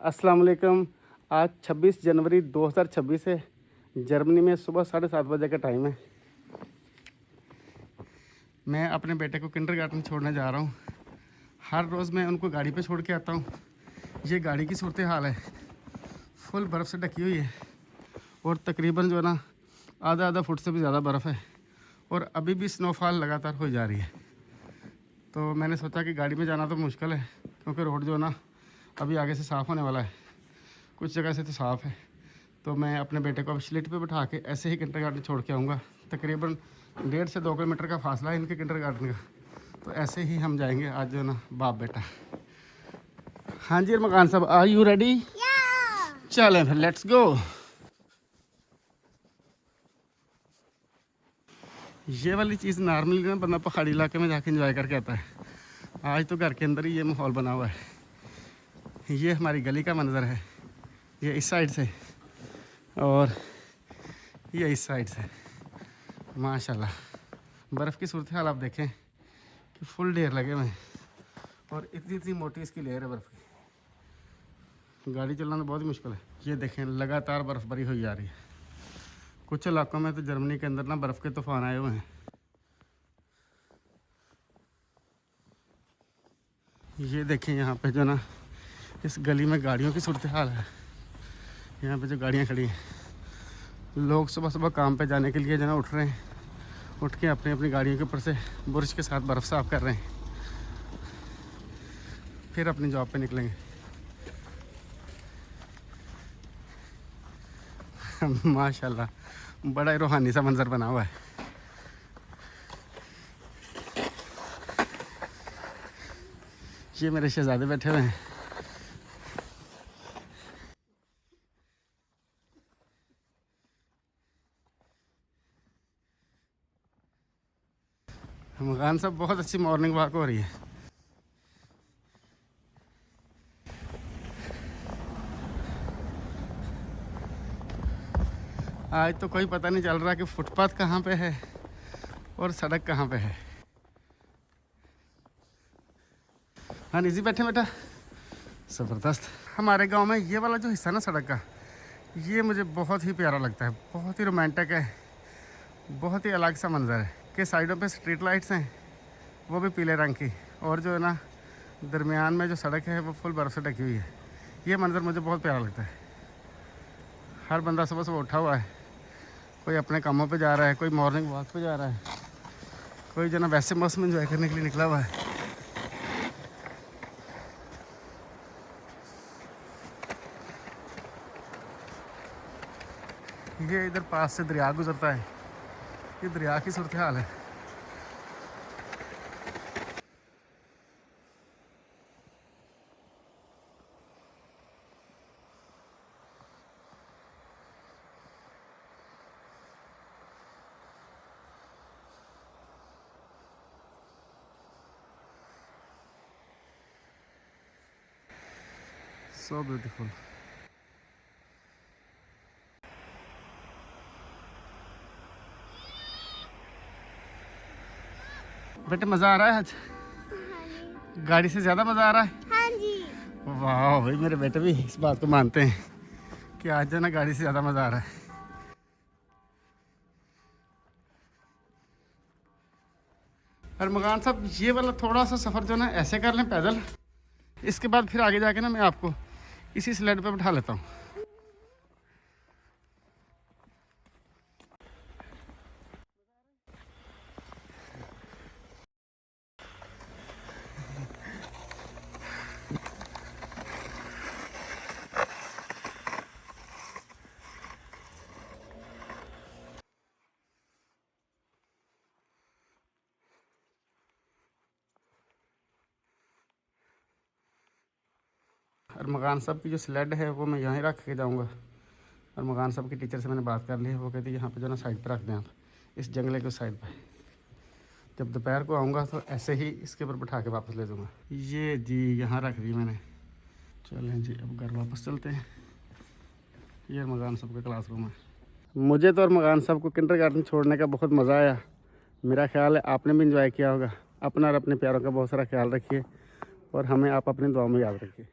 अस्सलाम वालेकुम। आज 26 जनवरी 2026 है। जर्मनी में सुबह 7:30 बजे का टाइम है। मैं अपने बेटे को किंडरगार्टन छोड़ने जा रहा हूँ। हर रोज़ मैं उनको गाड़ी पे छोड़ के आता हूँ। ये गाड़ी की सूरत हाल है, फुल बर्फ़ से ढकी हुई है और तकरीबन जो है ना आधा फुट से भी ज़्यादा बर्फ़ है और अभी भी स्नोफॉल लगातार हो जा रही है। तो मैंने सोचा कि गाड़ी में जाना तो मुश्किल है क्योंकि रोड जो है ना अभी आगे से साफ़ होने वाला है, कुछ जगह से तो साफ़ है। तो मैं अपने बेटे को अब स्लिट पे बिठा के ऐसे ही किंडरगार्टन छोड़ के आऊँगा। तकरीबन 1.5 से 2 किलोमीटर का फासला है इनके किंडरगार्टन का। तो ऐसे ही हम जाएंगे आज जो है ना बाप बेटा। हाँ जी मकान साहब, आर यू रेडी? चलें फिर, लेट्स गो। ये वाली चीज़ नॉर्मली ना बंदा पहाड़ी इलाके में जाके एंजॉय करके आता है। आज तो घर के अंदर ही ये माहौल बना हुआ है। ये हमारी गली का मंज़र है, ये इस साइड से और ये इस साइड से। माशाल्लाह बर्फ़ की सूरत हाल आप देखें कि फुल ढेर लगे हुए हैं और इतनी मोटी इसकी लेयर है बर्फ़ की। गाड़ी चलाना तो बहुत ही मुश्किल है। ये देखें लगातार बर्फ़बारी हुई जा रही है। कुछ इलाकों में तो जर्मनी के अंदर ना बर्फ़ के तूफान आए हुए हैं। ये देखें यहाँ पे जो ना इस गली में गाड़ियों की सूरत हाल है। यहाँ पे जो गाड़ियाँ खड़ी हैं, लोग सुबह सुबह काम पे जाने के लिए जो ना उठ रहे हैं, उठ के अपनी अपनी गाड़ियों के ऊपर से बुरश के साथ बर्फ़ साफ़ कर रहे हैं, फिर अपनी जॉब पे निकलेंगे। माशाल्लाह बड़ा ही रूहानी सा मंजर बना हुआ है। ये मेरे शहजादे बैठे हुए हैं। मकान साहब बहुत अच्छी मॉर्निंग वॉक हो रही है। आज तो कोई पता नहीं चल रहा कि फुटपाथ कहाँ पे है और सड़क कहाँ पे है। हाँ निजी बैठे बेटा, ज़बरदस्त। हमारे गांव में ये वाला जो हिस्सा ना सड़क का, ये मुझे बहुत ही प्यारा लगता है, बहुत ही रोमांटिक है, बहुत ही अलग सा मंजर है कि साइडों पे स्ट्रीट लाइट्स हैं, वो भी पीले रंग की, और जो है ना दरमियान में जो सड़क है वो फुल बर्फ़ से ढकी हुई है। ये मंजर मुझे बहुत प्यारा लगता है। हर बंदा सुबह सुबह उठा हुआ है, कोई अपने कामों पे जा रहा है, कोई मॉर्निंग वॉक पे जा रहा है, कोई जो ना वैसे मौसम एंजॉय करने के लिए निकला हुआ है। ये इधर पास से दरिया गुजरता है, ये दरिया की सूरत हाल है। So beautiful. बेटे मज़ा आ रहा है आज? गाड़ी से ज़्यादा मज़ा आ रहा है? हाँ जी। वाह भाई, मेरे बेटे भी इस बात को मानते हैं कि आज जो ना गाड़ी से ज़्यादा मज़ा आ रहा है। और मकान साहब ये वाला थोड़ा सा सफ़र जो ना ऐसे कर लें पैदल, इसके बाद फिर आगे जाके ना मैं आपको इसी स्लेड पे बिठा लेता हूँ। और मकान साहब की जो स्लेड है वो मैं यहाँ रख के जाऊँगा। और मकान साहब की टीचर से मैंने बात कर ली है, वो कहती है यहाँ पे जो ना साइड पे रख दें आप, इस जंगले के साइड पे। जब दोपहर को आऊँगा तो ऐसे ही इसके ऊपर बिठा के वापस ले जाऊँगा। ये जी यहाँ रख दी मैंने। चलें जी अब घर वापस चलते हैं। ये मकान साहब का क्लासरूम है। मुझे तो और मकान साहब को किंडरगार्टन छोड़ने का बहुत मज़ा आया। मेरा ख्याल है आपने भी इंजॉय किया होगा। अपना और अपने प्यारों का बहुत सारा ख्याल रखिए और हमें आप अपनी दुआ में याद रखिए।